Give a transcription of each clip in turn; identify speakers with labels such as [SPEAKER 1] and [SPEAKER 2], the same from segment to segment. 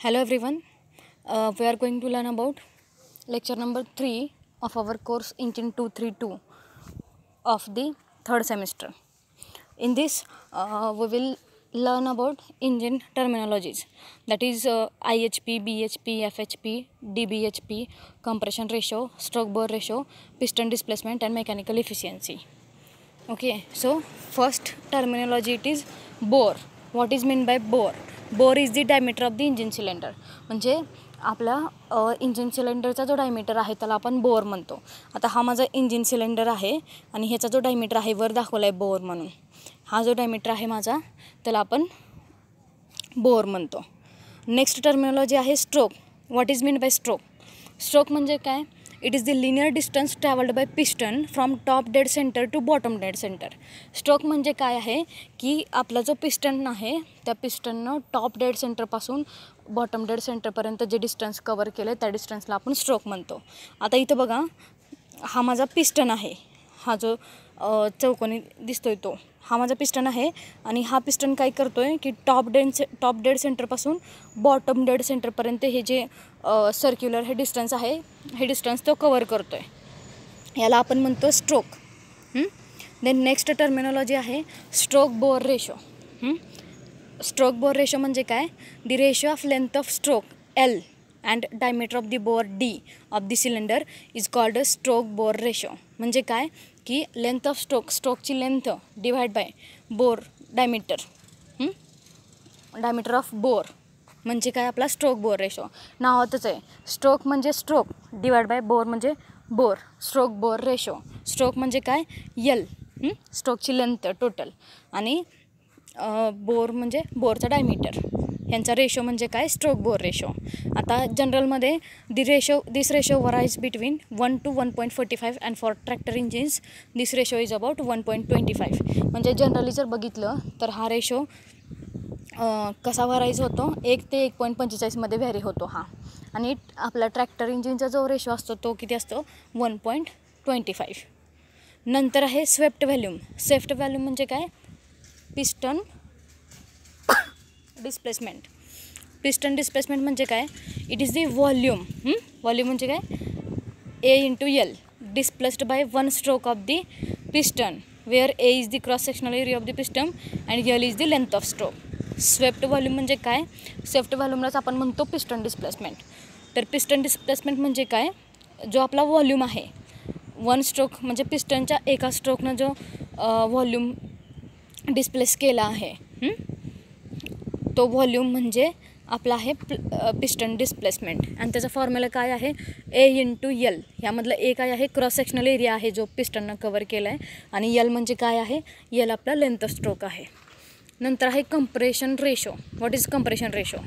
[SPEAKER 1] Hello everyone, we are going to learn about lecture number 3 of our course Engine 232 of the third semester. In this we will learn about engine terminologies, that is IHP, BHP, FHP, DBHP, compression ratio, stroke bore ratio, piston displacement and mechanical efficiency. Okay, so first terminology it is bore. What is meant by bore? Bore is the diameter of the engine cylinder. म्हणजे आपला engine सिलेंडरचा जो diameter आहे त्याला आपण bore म्हणतो. आता हा माझा इंजिन सिलेंडर आहे आणि ह्याचा जो डायमीटर आहे वर दाखवला आहे बोर म्हणून. हा जो डायमीटर आहे माझा त्याला आपण बोर म्हणतो. नेक्स्ट टर्मिनॉलॉजी आहे stroke. What is mean by stroke? Stroke म्हणजे काय? It is the linear distance travelled by piston from top dead centre to bottom dead centre. Stroke म्हणजे काय आहे की आपला जो पिस्टन आहे त्या पिस्टननं टॉप डेड सेंटरपासून बॉटम डेड सेंटरपर्यंत जे डिस्टन्स कवर केलं त्या डिस्टन्सला आपण स्ट्रोक म्हणतो. आता इथं बघा, हा माझा पिस्टन आहे. हा जो चौकोनी दिसतोय तो हा माझा पिस्टन आहे आणि हा पिस्टन काय करतोय की टॉप डेड सेंटरपासून बॉटम डेड सेंटरपर्यंत हे जे सर्क्युलर हे डिस्टन्स आहे हे डिस्टन्स तो कवर करतोय. याला आपण म्हणतो स्ट्रोक. देन नेक्स्ट टर्मिनॉलॉजी आहे stroke bore ratio. Stroke bore ratio म्हणजे काय? The ratio of length of stroke L and diameter of the bore D of the cylinder is called a stroke bore ratio. म्हणजे काय की length of स्ट्रोकची length divide by bore diameter, diameter of bore म्हणजे काय आपला stroke bore ratio. नावातच आहे, stroke म्हणजे स्ट्रोक डिवाइड बाय बोर म्हणजे bore. Stroke bore ratio. Stroke म्हणजे काय? L, स्ट्रोकची लेंथ टोटल आणि बोर म्हणजे बोरचा डायमीटर. यांचा रेशो म्हणजे काय? Stroke bore ratio. आता जनरलमध्ये this ratio varies between 1 to 1.45 and for tractor engines this ratio is about 1.25. म्हणजे जनरली जर बघितलं तर हा रेशो कसा व्हराईज होतो? 1 ते 1.45 व्हॅरी होतो हा. आणि आपला ट्रॅक्टर इंजिनचा जो रेशो असतो तो किती असतो? 1.25. नंतर आहे स्वेप्ट व्हॅल्यूम. स्वेप्ट व्हॅल्यूम म्हणजे काय? Piston displacement. पिस्टन डिस्प्लेसमेंट म्हणजे काय? It is the volume. Volume म्हणजे काय? A into L displaced by one stroke of the piston where A is the cross sectional area of the piston and L is the length of stroke. Swept volume म्हणजे काय? Swept व्हॉल्यूमलाच आपण म्हणतो piston displacement. तर piston displacement म्हणजे काय? जो आपला volume आहे वन स्ट्रोक म्हणजे पिस्टनच्या एका स्ट्रोकनं जो व्हॉल्यूम डिस्प्लेस केला आहे तो व्हॉल्यूम म्हणजे आपला आहे पिस्टन डिस्प्लेसमेंट. आणि त्याचा फॉर्म्युला काय आहे? A into L. यामधलं A काय आहे? क्रॉस सेक्शनल एरिया आहे जो पिस्टननं कवर केला आहे आणि L म्हणजे काय आहे? L आपला लेंथ ऑफ स्ट्रोक आहे. नंतर आहे compression ratio. What is compression ratio?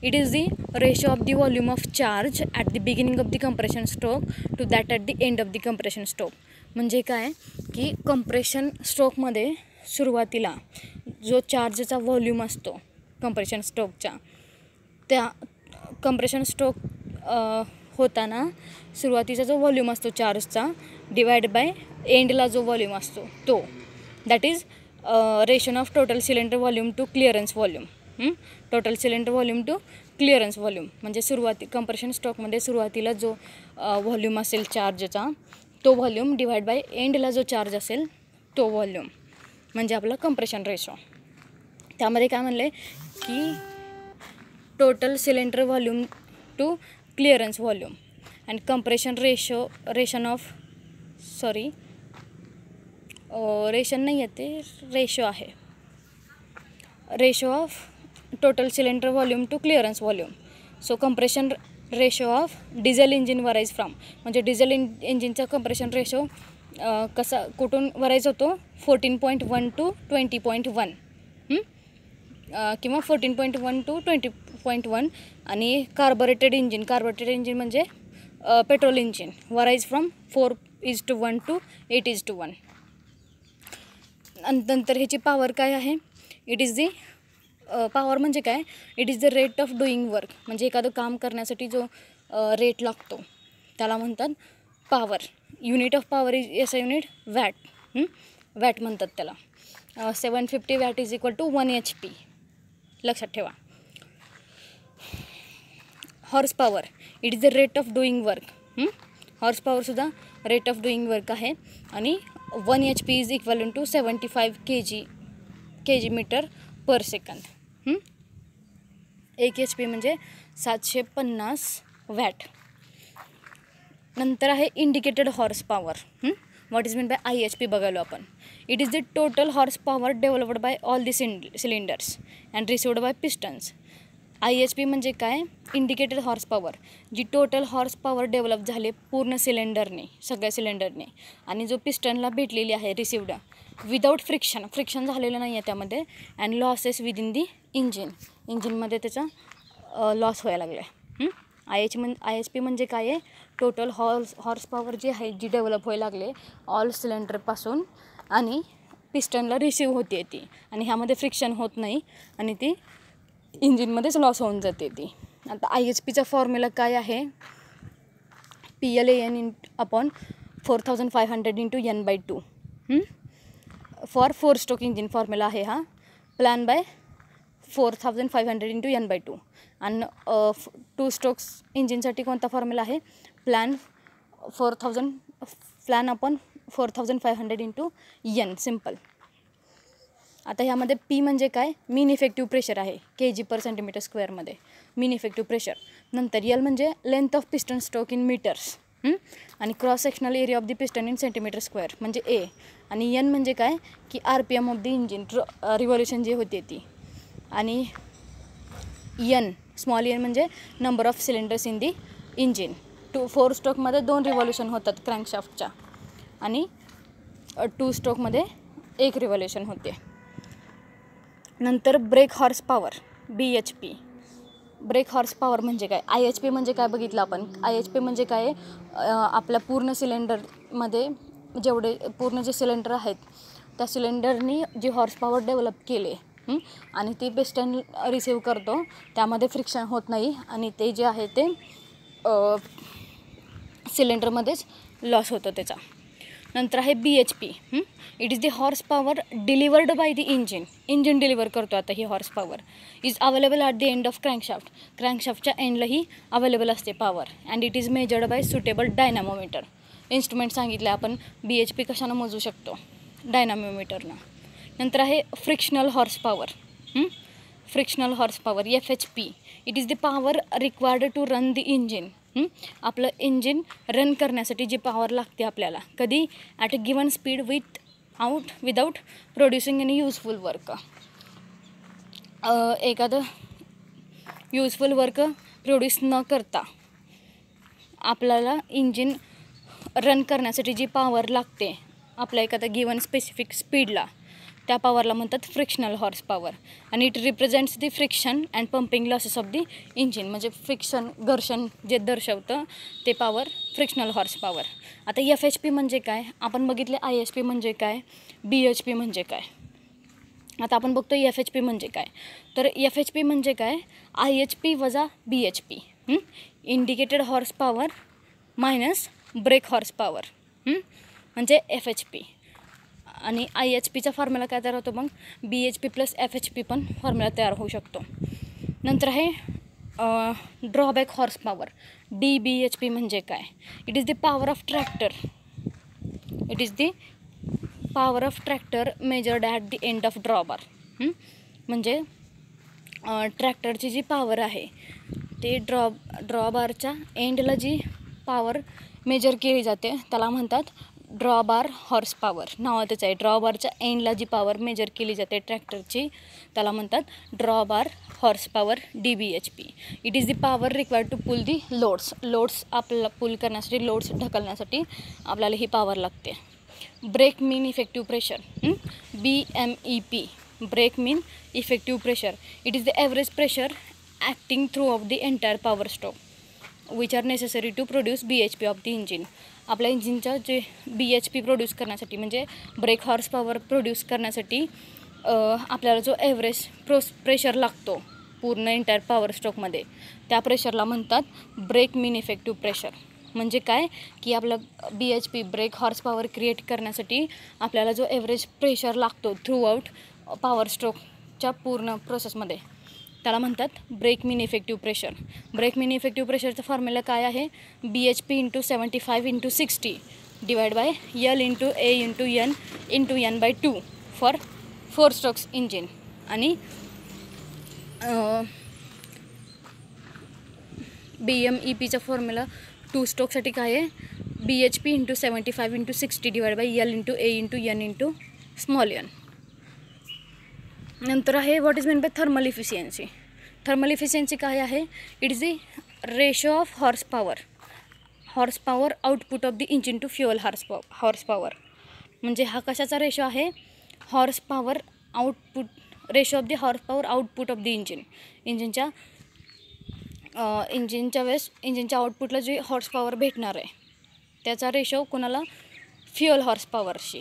[SPEAKER 1] It is the ratio of the volume of charge at the beginning of the compression stroke to that at the end of the compression stroke. म्हणजे काय की compression स्ट्रोकमध्ये सुरुवातीला जो चार्जचा volume असतो compression स्ट्रोकच्या, त्या compression stroke होताना सुरुवातीचा जो व्हॉल्यूम असतो चार्जचा डिवाइड बाय एंडला जो व्हॉल्यूम असतो तो, that is ration of total cylinder volume to clearance volume. Total cylinder volume to clearance volume म्हणजे कंप्रेशन स्ट्रोकमध्ये सुरुवातीला जो व्हॉल्यूम असेल चार्जचा तो व्हॉल्यूम डिवाइड बाय एंडला जो चार्ज असेल तो व्हॉल्यूम म्हणजे आपला कंप्रेशन रेशो. त्यामध्ये काय म्हणलं की total cylinder volume to clearance volume and compression रेशन नाही आहे ते रेशो आहे. Ratio of total cylinder volume to clearance volume. So compression ratio of diesel engine varies from म्हणजे डिझेल इंजिनचा कंप्रेशन रेशो कसा कुठून वराईज होतो? 14.1 to 20.1 किंवा 14.1 to 20.1. आणि कार्बोरेटेड इंजिन म्हणजे petrol engine varies from 4:1 to 8:1. नंतर ह्याची पॉवर काय आहे? इट इज दी पॉवर म्हणजे काय? It is the rate of doing work. म्हणजे एखादं काम करण्यासाठी जो रेट लागतो त्याला म्हणतात power. Unit of power is S unit watt. Watt म्हणतात त्याला. 750 watt is equal to 1 HP. लक्षात ठेवा. Horse power, it is the rate of doing work. Horse पॉवरसुद्धा रेट ऑफ डुईंग वर्क आहे. आणि 1 HP is equal to 75 kg metre per second. 1 HP म्हणजे 750 watt. नंतर आहे indicated horse power. What is mean by IHP बघायलो आपण. It is the total horse power developed by all the cylinders and received by pistons. IHP म्हणजे काय, indicated horse power, जी total horse power develop झाले पूर्ण सिलेंडरने, सगळ्या सिलेंडरने, आणि जो पिस्टनला भेटलेली आहे रिसिव्ड विदाऊट फ्रिक्शन झालेलं नाही आहे त्यामध्ये, अँड लॉसेस विदिन दी इंजिनमध्ये त्याचा लॉस व्हायला लागला आहे. IHP म्हणजे काय आहे, टोटल हॉर्स पॉवर जी आहे जी डेव्हलप व्हायला लागले ऑल सिलेंडरपासून आणि पिस्टनला रिसीव्ह होते ती, आणि ह्यामध्ये फ्रिक्शन होत नाही आणि ती इंजिनमध्येच लॉस होऊन जाते ती. आता IHPचा फॉर्म्युला काय आहे, PLAN upon 4500 into N/2. For 4 stroke engine formula आहे हा. Plan by 4500 into N/2. आणि 2 स्ट्रोक्स इंजिनसाठी कोणता फॉर्म्युला आहे, plan upon 4500 into N, simple. आता ह्यामध्ये P म्हणजे काय, मीन इफेक्टिव्ह प्रेशर आहे kg/cm²मध्ये, मीन इफेक्टिव्ह प्रेशर. नंतर L म्हणजे length of piston stroke in metres, आणि cross sectional area of the piston in cm², म्हणजे A. आणि N म्हणजे काय की RPM of the engine, revolution जी होते ती. आणि N स्मॉल n म्हणजे number of cylinders in the engine. 4 स्ट्रोकमध्ये 2 रिव्हॉल्युशन होतात क्रँकशाफ्टच्या, आणि 2 स्ट्रोकमध्ये 1 रिव्हॉल्युशन होते. नंतर brake horse power, BHP. Brake horse power म्हणजे काय, IHP म्हणजे काय बघितलं आपण. IHP म्हणजे काय, आपल्या पूर्ण सिलेंडरमध्ये जेवढे पूर्ण जे सिलेंडर आहेत त्या सिलेंडरनी जे हॉर्स पॉवर डेव्हलप केले आणि ती पिस्टन रिसीव्ह करतो, त्यामध्ये फ्रिक्शन होत नाही आणि ते जे आहे ते सिलेंडरमध्येच लॉस होतं त्याचा. नंतर आहे BHP. It is the horse power delivered by the engine deliver करतो आता ही horse power. Is available at the end of क्रँकशाफ्टच्या एंडलाही अवेलेबल असते power, and it is measured by suitable dynamometer. Instrument सांगितलं आपण BHP कशानं मोजू शकतो, डायनामोमीटरनं. नंतर आहे frictional horse power. Frictional horse power FHP. It is the power required to run the engine. आपलं इंजिन रन करण्यासाठी जी पॉवर लागते आपल्याला, कधी at a given speed without producing any useful work. एखादं युजफुल वर्क प्रोड्यूस न करता आपल्याला इंजिन रन करण्यासाठी जी पॉवर लागते आपल्या एखाद्या गिवन स्पेसिफिक स्पीडला, त्या पॉवरला म्हणतात फ्रिक्शनल हॉर्स पॉवर. आणि it represents the friction and pumping losses of the engine. म्हणजे घर्षण जे दर्शवतं ते पॉवर फ्रिक्शनल हॉर्स पॉवर. आता FHP म्हणजे काय, आपण बघितले IHP म्हणजे काय, BHP म्हणजे काय. आता आपण बघतो FHP म्हणजे काय. तर FHP म्हणजे काय, IHP वजा BHP, indicated horse power minus break horse power, म्हणजे FHP. आणि IHPचा फॉर्म्युला काय तयार होतो, मग BHP प्लस FHP पण फॉर्म्युला तयार होऊ शकतो. नंतर आहे ड्रॉबॅक हॉर्स पॉवर, DBHP म्हणजे काय. It is the power of tractor measured at the end of drawbar. म्हणजे ट्रॅक्टरची जी पॉवर आहे ते ड्रॉबारच्या एंडला जी पॉवर मेजर केली जाते त्याला म्हणतात ड्रॉबार हॉर्स पॉवर. नावातच आहे, ड्रॉबारच्या एंडला जी पॉवर मेजर केली जाते ट्रॅक्टरची त्याला म्हणतात drawbar horse power, DBHP. It is the power required to pull the loads आपल्याला पुल करण्यासाठी, लोड्स ढकलण्यासाठी आपल्याला ही पॉवर लागते. Brake mean effective pressure, BMEP. Brake mean effective pressure. It is the average pressure acting through of the entire power stroke which are necessary to produce BHP of the engine. आपल्या इंजिनचं जे BHP produce करण्यासाठी, म्हणजे break horse power produce करण्यासाठी आपल्याला जो average pressure लागतो पूर्ण एंटायर पॉवर स्ट्रोकमध्ये, त्या प्रेशरला म्हणतात ब्रेक मीन इफेक्टिव्ह प्रेशर. म्हणजे काय की आपलं BHP brake horse power create करण्यासाठी आपल्याला जो ॲव्हरेज प्रेशर लागतो थ्रू आउट पॉवर स्ट्रोकच्या पूर्ण प्रोसेसमध्ये, त्याला म्हणतात break mean effective pressure. Break mean effective प्रेशरचा formula काय आहे, BHP × 75 × 60 divide by L × A × N × N/2 for 4 strokes engine. आणि BMEPचा फॉर्म्युला 2 स्ट्रोकसाठी काय आहे, BHP × 75 × 60 divide by L × A × N × small n. नंतर आहे what is mean by thermal efficiency. Thermal efficiency काय आहे, it is the ratio of horse power output of the engine to fuel horse power. म्हणजे हा कशाचा ratio आहे, horse power output, ratio of the horse power output of the इंजिनच्या इंजिनच्या आउटपुटला जे हॉर्स पॉवर भेटणार आहे त्याचा रेशो कोणाला, फ्युअल हॉर्स पॉवरशी,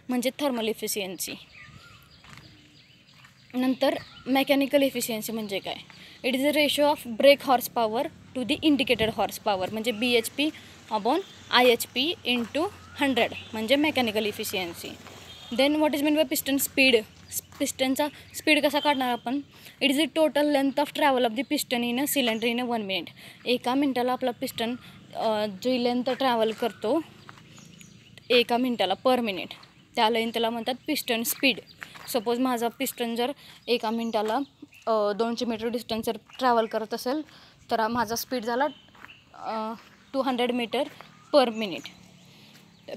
[SPEAKER 1] म्हणजे थर्मल इफिशियन्सी. नंतर मेकॅनिकल इफिशियन्सी म्हणजे काय, it is the ratio of brake horse power to the indicated horse power, म्हणजे BHP अपॉन IHP × 100 म्हणजे mechanical efficiency. Then what is mean by piston speed. पिस्टनचा speed कसा काढणार आपण, it is the total length of travel of the piston in a cylinder in a 1 minute. एका मिनटाला आपला piston जी length travel करतो एका मिनटाला पर मिनिट, त्या लेंथला म्हणतात पिस्टन स्पीड. सपोज माझा पिस्टन जर एका मिनटाला 200 मीटर डिस्टन्स जर ट्रॅव्हल करत असेल तर माझा स्पीड झाला 200 metre per minute.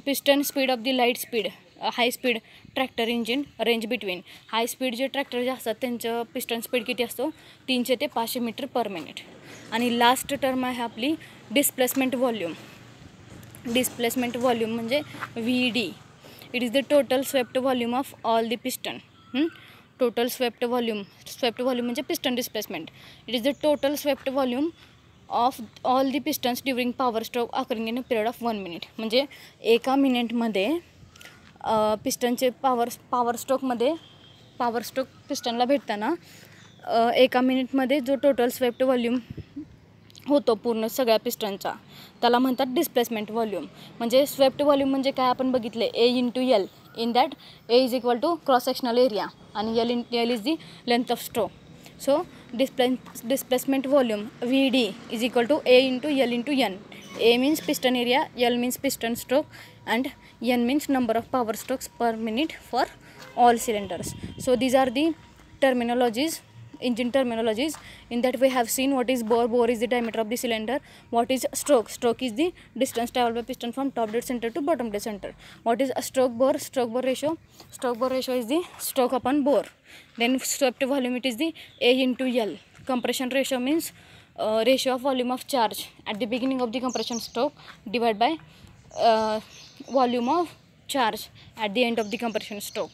[SPEAKER 1] Piston speed of the light speed, high speed tractor engine range between. High speed जे ट्रॅक्टर जे असतात त्यांचं पिस्टन स्पीड किती असतो, 300 ते 500 मीटर पर मिनिट. आणि लास्ट टर्म आहे आपली डिस्प्लेसमेंट व्हॉल्यूम. डिस्प्लेसमेंट व्हॉल्यूम म्हणजे VD. It is the total swept volume of all the piston. Total swept volume म्हणजे piston displacement. It is the total swept volume of all the pistons during power stroke occurring in a period of 1 minute. म्हणजे एका मिनिटमध्ये पिस्टनचे power stroke पिस्टनला भेटताना एका मिनिटमध्ये जो total swept volume होतो पूर्ण सगळ्या पिस्टनचा त्याला म्हणतात डिस्प्लेसमेंट व्हॉल्यूम. म्हणजे स्वेप्ट व्हॉल्यूम म्हणजे काय आपण बघितले, A × L. In that A is equal to cross sectional area आणि L is the length of stroke. So displacement volume VD is equal to A × L × N. A means piston area, L means piston stroke and N means number of power strokes per minute for all cylinders. So these are the terminologies, engine terminologies. In that we have seen what is bore. Bore is the diameter of the cylinder. What is stroke? Stroke is the distance traveled by piston from top dead center to bottom dead center. What is a stroke bore? Stroke bore ratio. Stroke bore ratio is the stroke upon bore. Then swept volume, it is the A × L. Compression ratio means ratio of volume of charge at the beginning of the compression stroke divided by volume of charge at the end of the compression stroke.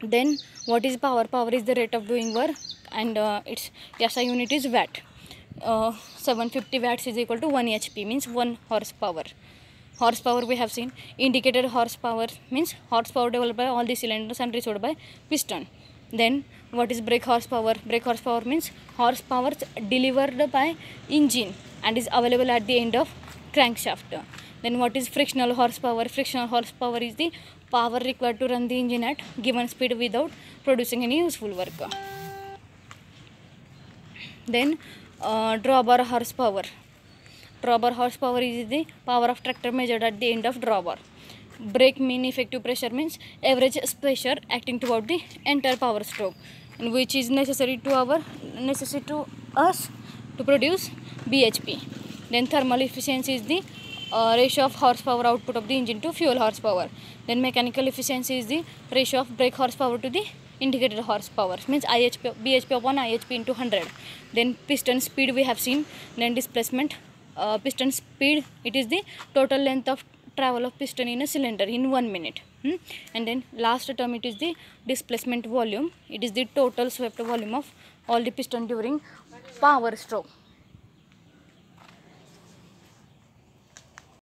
[SPEAKER 1] Then what is power? Power is the rate of doing work and its SI unit is watt. 750 watts is equal to 1 HP means 1 horsepower. Horsepower we have seen. Indicated horsepower means horsepower developed by all the cylinders and received by piston. Then what is brake horsepower? Brake horsepower means horsepower delivered by engine and is available at the end of crankshaft. Then what is frictional horsepower? Frictional horsepower is the power required to run the engine at given speed without producing any useful work. Then drawbar horsepower. Drawbar horsepower is the power of tractor measured at the end of drawbar. Brake mean effective pressure means average pressure acting toward the entire power stroke, and which is necessary to us to produce BHP. Then thermal efficiency is the ratio of horsepower output of the engine to fuel horsepower. Then mechanical efficiency is the ratio of brake horsepower to the indicated horsepower means BHP upon IHP into 100. Then piston speed we have seen. Then displacement. Piston speed, it is the total length of travel of piston in a cylinder in 1 minute. And then last term, it is the displacement volume. It is the total swept volume of all the piston during power stroke.